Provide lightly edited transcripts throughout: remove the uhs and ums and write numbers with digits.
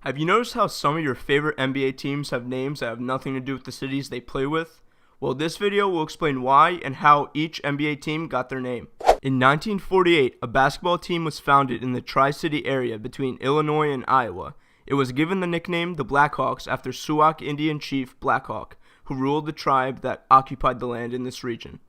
Have you noticed how some of your favorite NBA teams have names that have nothing to do with the cities they play with? Well, this video will explain why and how each NBA team got their name. In 1948, a basketball team was founded in the Tri-City area between Illinois and Iowa. It was given the nickname the Blackhawks after Sioux Indian chief Black Hawk, who ruled the tribe that occupied the land in this region.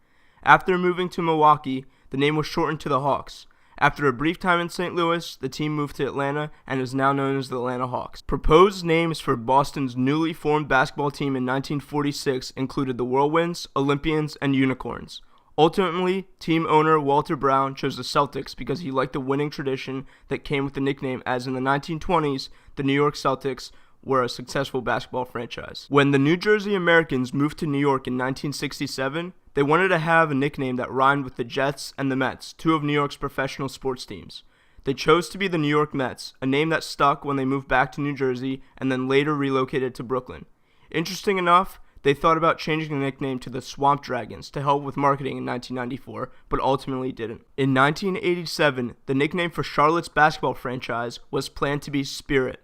After moving to Milwaukee, the name was shortened to the Hawks. After a brief time in St. Louis, the team moved to Atlanta and is now known as the Atlanta Hawks. Proposed names for Boston's newly formed basketball team in 1946 included the Whirlwinds, Olympians, and Unicorns. Ultimately, team owner Walter Brown chose the Celtics because he liked the winning tradition that came with the nickname, as in the 1920s, the New York Celtics were a successful basketball franchise. When the New Jersey Americans moved to New York in 1967, they wanted to have a nickname that rhymed with the Jets and the Mets, two of New York's professional sports teams. They chose to be the New York Mets, a name that stuck when they moved back to New Jersey and then later relocated to Brooklyn. Interesting enough, they thought about changing the nickname to the Swamp Dragons to help with marketing in 1994, but ultimately didn't. In 1987, the nickname for Charlotte's basketball franchise was planned to be Spirit.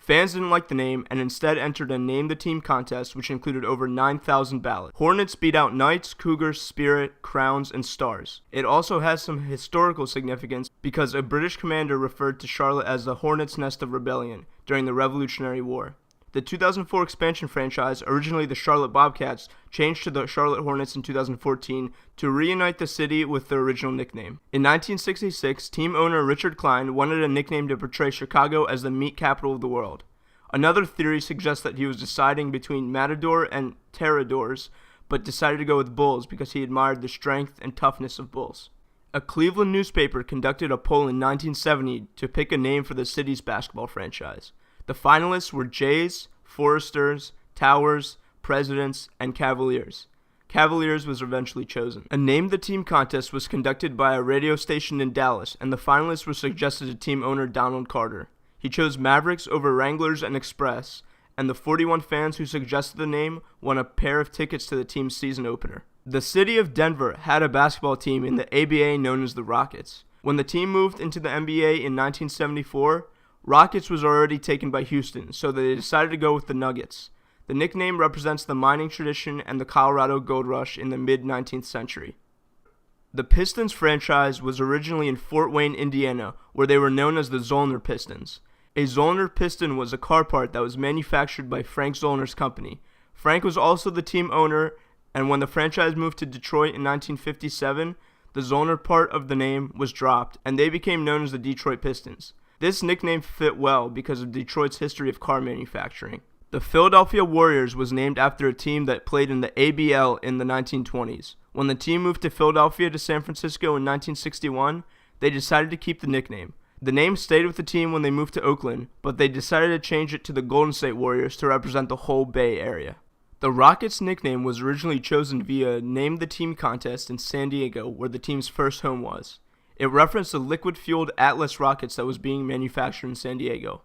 Fans didn't like the name and instead entered a Name the Team contest, which included over 9,000 ballots. Hornets beat out Knights, Cougars, Spirit, Crowns, and Stars. It also has some historical significance because a British commander referred to Charlotte as the Hornets' Nest of Rebellion during the Revolutionary War. The 2004 expansion franchise, originally the Charlotte Bobcats, changed to the Charlotte Hornets in 2014 to reunite the city with the original nickname. In 1966, team owner Richard Klein wanted a nickname to portray Chicago as the meat capital of the world. Another theory suggests that he was deciding between Matador and Terradors, but decided to go with Bulls because he admired the strength and toughness of Bulls. A Cleveland newspaper conducted a poll in 1970 to pick a name for the city's basketball franchise. The finalists were Jays, Foresters, Towers, Presidents, and Cavaliers. Cavaliers was eventually chosen. A Name the Team contest was conducted by a radio station in Dallas, and the finalists were suggested to team owner Donald Carter. He chose Mavericks over Wranglers and Express, and the 41 fans who suggested the name won a pair of tickets to the team's season opener. The city of Denver had a basketball team in the ABA known as the Rockets. When the team moved into the NBA in 1974, Rockets was already taken by Houston, so they decided to go with the Nuggets. The nickname represents the mining tradition and the Colorado Gold Rush in the mid-19th century. The Pistons franchise was originally in Fort Wayne, Indiana, where they were known as the Zollner Pistons. A Zollner piston was a car part that was manufactured by Frank Zollner's company. Frank was also the team owner, and when the franchise moved to Detroit in 1957, the Zollner part of the name was dropped, and they became known as the Detroit Pistons. This nickname fit well because of Detroit's history of car manufacturing. The Philadelphia Warriors was named after a team that played in the ABL in the 1920s. When the team moved to Philadelphia to San Francisco in 1961, they decided to keep the nickname. The name stayed with the team when they moved to Oakland, but they decided to change it to the Golden State Warriors to represent the whole Bay Area. The Rockets' nickname was originally chosen via Name the Team contest in San Diego, where the team's first home was. It referenced the liquid-fueled Atlas rockets that was being manufactured in San Diego.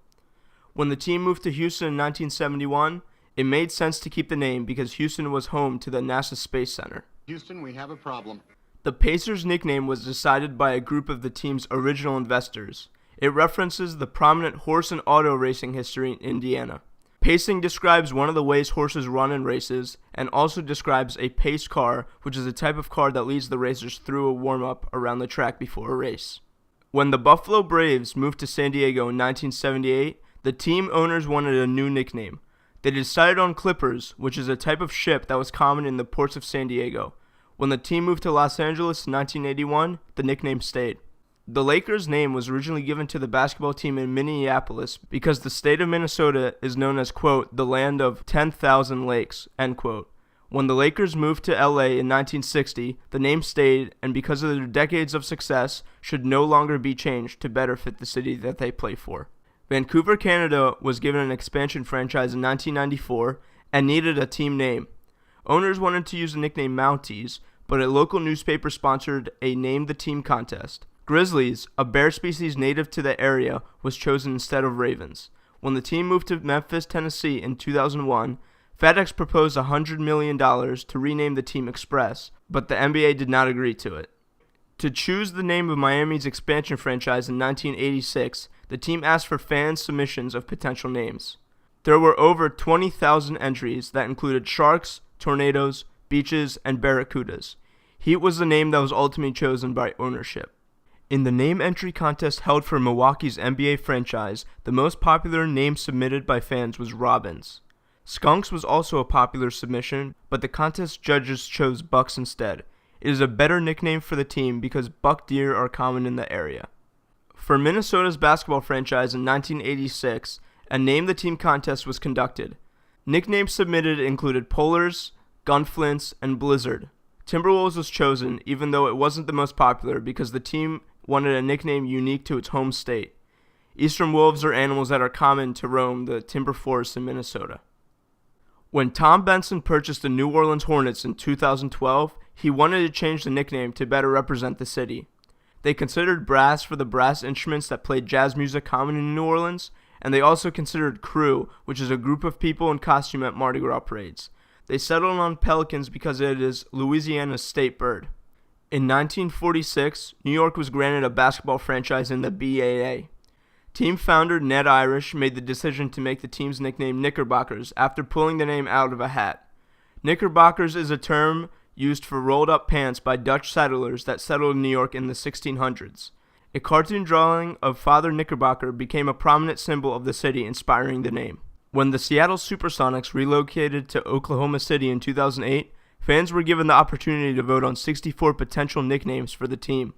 When the team moved to Houston in 1971, it made sense to keep the name because Houston was home to the NASA Space Center. Houston, we have a problem. The Pacers' nickname was decided by a group of the team's original investors. It references the prominent horse and auto racing history in Indiana. Pacing describes one of the ways horses run in races, and also describes a pace car, which is a type of car that leads the racers through a warm-up around the track before a race. When the Buffalo Braves moved to San Diego in 1978, the team owners wanted a new nickname. They decided on Clippers, which is a type of ship that was common in the ports of San Diego. When the team moved to Los Angeles in 1981, the nickname stayed. The Lakers' name was originally given to the basketball team in Minneapolis because the state of Minnesota is known as, quote, the land of 10,000 lakes, end quote. When the Lakers moved to LA in 1960, the name stayed, and because of their decades of success, should no longer be changed to better fit the city that they play for. Vancouver, Canada was given an expansion franchise in 1994 and needed a team name. Owners wanted to use the nickname Mounties, but a local newspaper sponsored a Name the Team contest. Grizzlies, a bear species native to the area, was chosen instead of ravens. When the team moved to Memphis, Tennessee in 2001, FedEx proposed $100 million to rename the team Express, but the NBA did not agree to it. To choose the name of Miami's expansion franchise in 1986, the team asked for fan submissions of potential names. There were over 20,000 entries that included Sharks, Tornadoes, Beaches, and Barracudas. Heat was the name that was ultimately chosen by ownership. In the name entry contest held for Milwaukee's NBA franchise, the most popular name submitted by fans was Robins. Skunks was also a popular submission, but the contest judges chose Bucks instead. It is a better nickname for the team because buck deer are common in the area. For Minnesota's basketball franchise in 1986, a Name the Team contest was conducted. Nicknames submitted included Polars, Gunflints, and Blizzard. Timberwolves was chosen, even though it wasn't the most popular because the team wanted a nickname unique to its home state. Eastern wolves are animals that are common to roam the timber forests in Minnesota. When Tom Benson purchased the New Orleans Hornets in 2012, he wanted to change the nickname to better represent the city. They considered brass for the brass instruments that played jazz music common in New Orleans, and they also considered crew, which is a group of people in costume at Mardi Gras parades. They settled on Pelicans because it is Louisiana's state bird. In 1946, New York was granted a basketball franchise in the BAA. Team founder Ned Irish made the decision to make the team's nickname Knickerbockers after pulling the name out of a hat. Knickerbockers is a term used for rolled-up pants by Dutch settlers that settled in New York in the 1600s. A cartoon drawing of Father Knickerbocker became a prominent symbol of the city, inspiring the name. When the Seattle Supersonics relocated to Oklahoma City in 2008, fans were given the opportunity to vote on 64 potential nicknames for the team.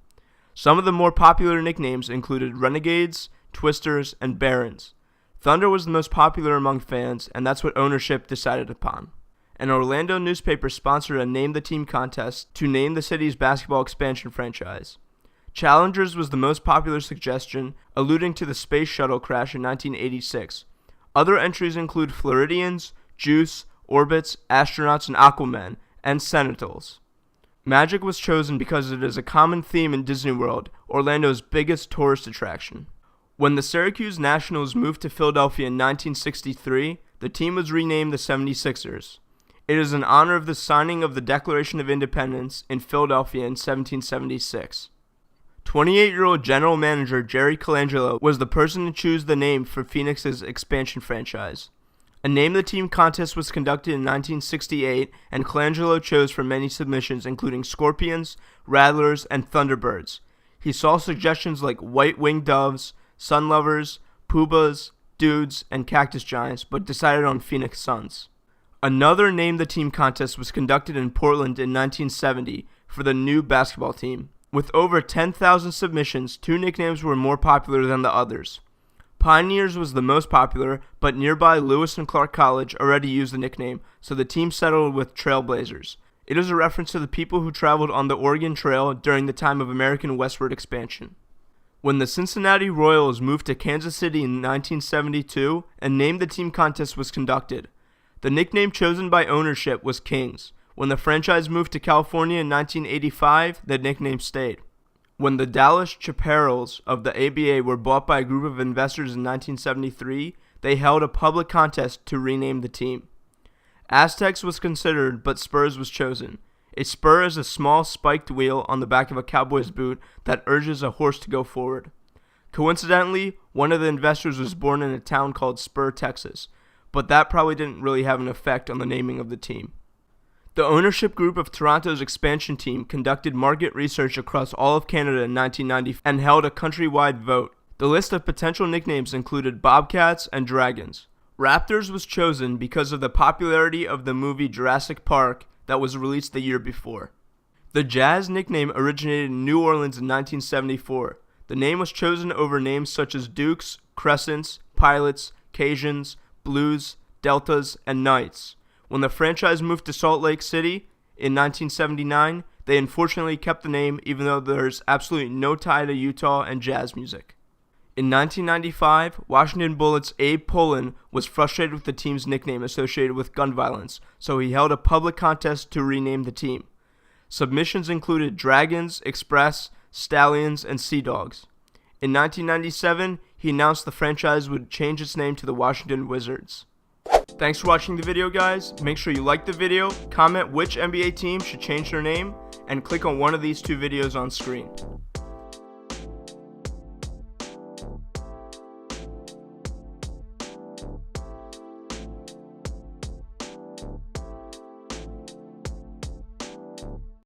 Some of the more popular nicknames included Renegades, Twisters, and Barons. Thunder was the most popular among fans, and that's what ownership decided upon. An Orlando newspaper sponsored a Name the Team contest to name the city's basketball expansion franchise. Challengers was the most popular suggestion, alluding to the space shuttle crash in 1986. Other entries include Floridians, Juice, Orbits, Astronauts, and Aquaman, and Sentinels. Magic was chosen because it is a common theme in Disney World, Orlando's biggest tourist attraction. When the Syracuse Nationals moved to Philadelphia in 1963, the team was renamed the 76ers. It is in honor of the signing of the Declaration of Independence in Philadelphia in 1776. 28-year-old general manager Jerry Colangelo was the person to choose the name for Phoenix's expansion franchise. A Name the Team contest was conducted in 1968, and Colangelo chose from many submissions including Scorpions, Rattlers, and Thunderbirds. He saw suggestions like White-Winged Doves, Sunlovers, Poobahs, Dudes, and Cactus Giants, but decided on Phoenix Suns. Another Name the Team contest was conducted in Portland in 1970 for the new basketball team. With over 10,000 submissions, two nicknames were more popular than the others. Pioneers was the most popular, but nearby Lewis and Clark College already used the nickname, so the team settled with Trailblazers. It is a reference to the people who traveled on the Oregon Trail during the time of American westward expansion. When the Cincinnati Royals moved to Kansas City in 1972, a Name the Team contest was conducted. The nickname chosen by ownership was Kings. When the franchise moved to California in 1985, the nickname stayed. When the Dallas Chaparrals of the ABA were bought by a group of investors in 1973, they held a public contest to rename the team. Aztecs was considered, but Spurs was chosen. A spur is a small spiked wheel on the back of a cowboy's boot that urges a horse to go forward. Coincidentally, one of the investors was born in a town called Spur, Texas, but that probably didn't really have an effect on the naming of the team. The ownership group of Toronto's expansion team conducted market research across all of Canada in 1990 and held a countrywide vote. The list of potential nicknames included Bobcats and Dragons. Raptors was chosen because of the popularity of the movie Jurassic Park that was released the year before. The Jazz nickname originated in New Orleans in 1974. The name was chosen over names such as Dukes, Crescents, Pilots, Cajuns, Blues, Deltas, and Knights. When the franchise moved to Salt Lake City in 1979, they unfortunately kept the name even though there's absolutely no tie to Utah and jazz music. In 1995, Washington Bullets' Abe Pollin was frustrated with the team's nickname associated with gun violence, so he held a public contest to rename the team. Submissions included Dragons, Express, Stallions, and Sea Dogs. In 1997, he announced the franchise would change its name to the Washington Wizards. Thanks for watching the video, guys. Make sure you like the video, comment which NBA team should change their name, and click on one of these two videos on screen.